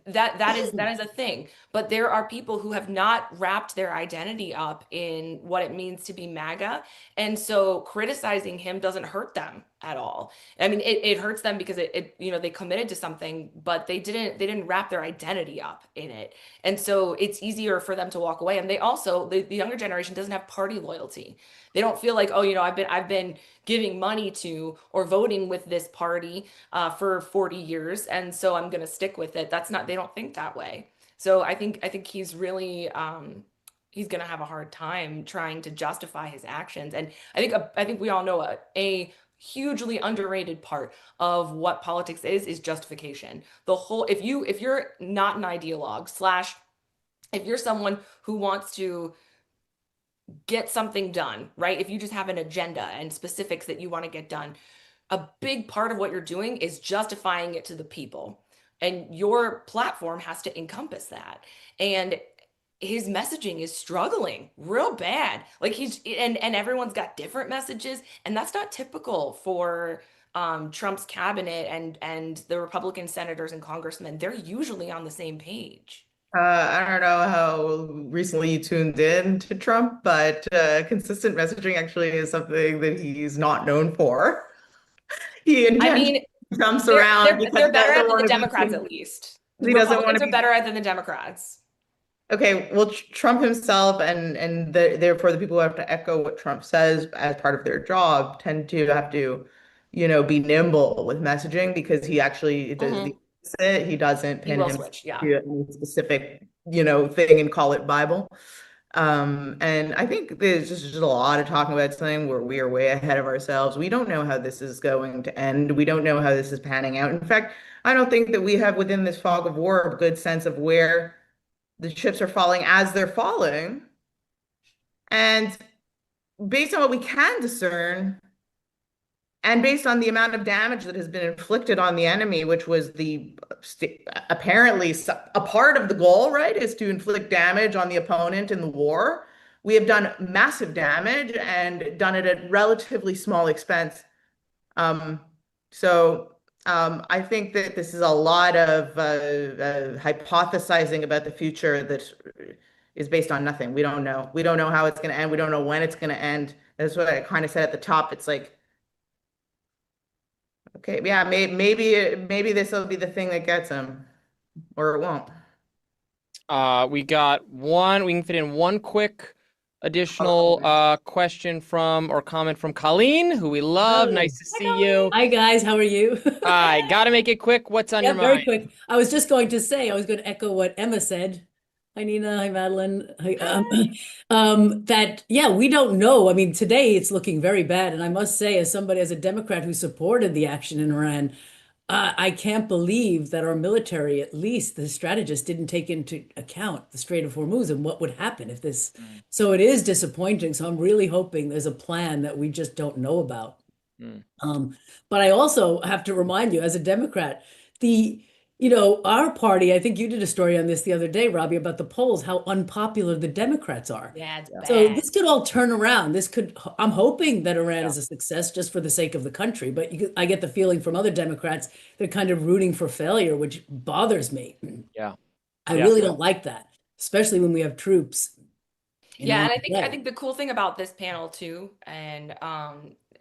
That is a thing. But there are people who have not wrapped their identity up in what it means to be MAGA. And so criticizing him doesn't hurt them at all. I mean, it hurts them because they committed to something, but they didn't wrap their identity up in it. And so it's easier for them to walk away. And they also, the younger generation doesn't have party loyalty. They don't feel like, oh, I've been giving money to or voting with this party for 40 years, and so I'm going to stick with it. They don't think that way. So I think he's really he's going to have a hard time trying to justify his actions. And I think we all know a hugely underrated part of what politics is justification. If you're not an ideologue / if you're someone who wants to get something done, right? If you just have an agenda and specifics that you want to get done, a big part of what you're doing is justifying it to the people. And your platform has to encompass that. And his messaging is struggling real bad. Like and everyone's got different messages, and that's not typical for Trump's cabinet and the Republican senators and congressmen. They're usually on the same page. I don't know how recently you tuned in to Trump, but consistent messaging actually is something that he's not known for. He I intentionally mean, jumps they're around they're because they're he better doesn't at than want the to be Democrats seen. at least. The He doesn't want Republicans to are be. better at than the Democrats. Okay, well, Trump himself and therefore the people who have to echo what Trump says as part of their job tend to have to, be nimble with messaging because he actually does the Hmm. opposite. He doesn't He pin will himself switch. Yeah. to any specific, thing and call it Bible. And I think there's just a lot of talking about something where we are way ahead of ourselves. We don't know how this is going to end. We don't know how this is panning out. In fact, I don't think that we have within this fog of war a good sense of where the chips are falling as they're falling. And based on what we can discern, and based on the amount of damage that has been inflicted on the enemy, which was apparently a part of the goal, right, is to inflict damage on the opponent in the war. We have done massive damage and done it at relatively small expense. Um, so I think that this is a lot of hypothesizing about the future that is based on nothing. We don't know. We don't know how it's going to end. We don't know when it's going to end. That's what I kind of said at the top. It's like, okay, yeah, maybe this will be the thing that gets him, or it won't. We can fit in one quick additional question from or comment from Colleen, who we love. Oh. Nice to see you. Hi guys, how are you? Hi, gotta make it quick. What's on Yeah, your very mind? quick. I was just going to say, I was going to echo what Emma said. Hi Nina, hi Madeline. Hi, that yeah, we don't know. I mean, today it's looking very bad, and I must say, as somebody as a Democrat who supported the action in Iran, I can't believe that our military, at least the strategists, didn't take into account the Strait of Hormuz and what would happen if this. So it is disappointing. So I'm really hoping there's a plan that we just don't know about. But I also have to remind you, as a Democrat, our party, I think you did a story on this the other day, Robbie, about the polls, how unpopular the Democrats are. Yeah, it's So bad. this could all turn around. I'm hoping that Iran is a success just for the sake of the country. But I get the feeling from other Democrats, they're kind of rooting for failure, which bothers me. Yeah. I really don't like that, especially when we have troops in Yeah, and harm's I way. think the cool thing about this panel too, and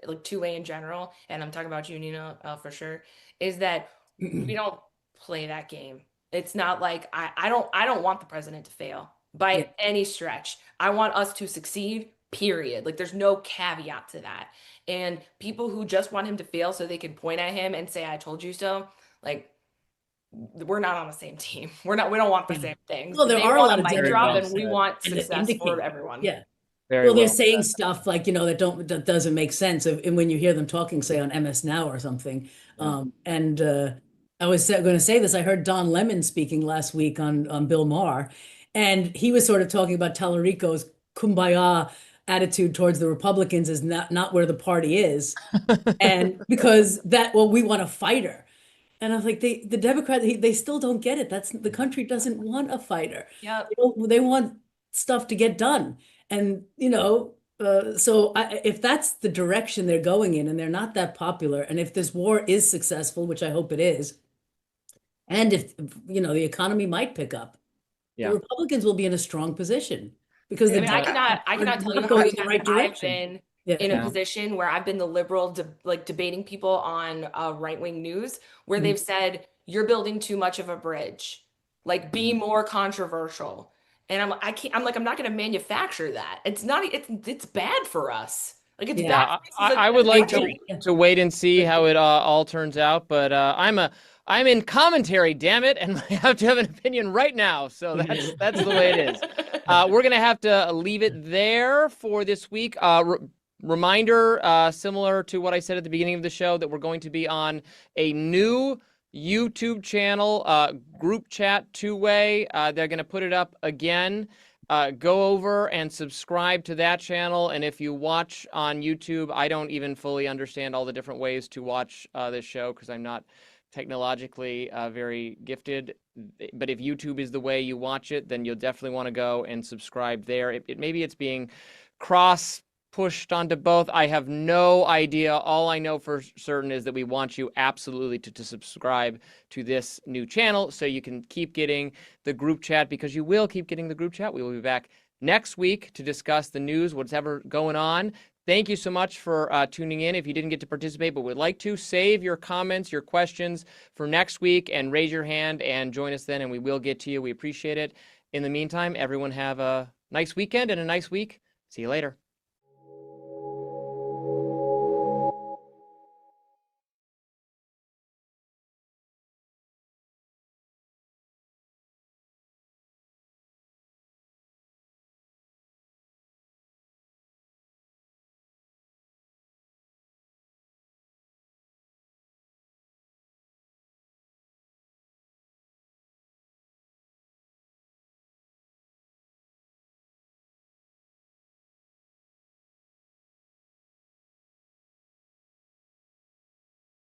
like two-way in general, and I'm talking about you, Nina, for sure, is that we don't play that game. It's not like I don't want the president to fail by Yeah. any stretch. I want us to succeed, period. Like there's no caveat to that. And people who just want him to fail so they can point at him and say, I told you so, like we're not on the same team. We don't want the Yeah. same things. Well, there They are a want lot a of mic Very drop well Democrats and we said. want and that success for indicate, everyone. yeah. Very Well, they're well saying said. stuff like, that doesn't make sense. And when you hear them talking, say on MS Now or something. And I was going to say this. I heard Don Lemon speaking last week on Bill Maher, and he was sort of talking about Tallarico's kumbaya attitude towards the Republicans is not where the party is. And because we want a fighter. And I was like, the Democrats, they still don't get it. The country doesn't want a fighter. Yep. They want stuff to get done. And, if that's the direction they're going in and they're not that popular, and if this war is successful, which I hope it is, and if, the economy might pick up, Yeah. the Republicans will be in a strong position because I the mean, I Democrats cannot are tell you not how going many in the times right I've direction. been Yeah. in a Yeah. position where I've been the liberal, debating people on right-wing news where Mhm. they've said, you're building too much of a bridge. Like, be more controversial. And I'm not going to manufacture that. It's bad for us. Like, it's Yeah. bad Yeah, for us I as would a like country. to wait and see how it all turns out, but I'm in commentary, damn it, and I have to have an opinion right now. So that's the way it is. We're gonna have to leave it there for this week. Reminder, similar to what I said at the beginning of the show, that we're going to be on a new YouTube channel, group chat two-way. They're gonna put it up again. Go over and subscribe to that channel. And if you watch on YouTube, I don't even fully understand all the different ways to watch this show because I'm not technologically very gifted. But if YouTube is the way you watch it, then you'll definitely want to go and subscribe there. Maybe it's being cross pushed onto both. I have no idea. All I know for certain is that we want you absolutely to subscribe to this new channel so you can keep getting the group chat, because you will keep getting the group chat. We will be back next week to discuss the news, whatever going on. Thank you so much for tuning in. If you didn't get to participate but would like to, save your comments, your questions for next week and raise your hand and join us then, and we will get to you. We appreciate it. In the meantime, everyone have a nice weekend and a nice week. See you later.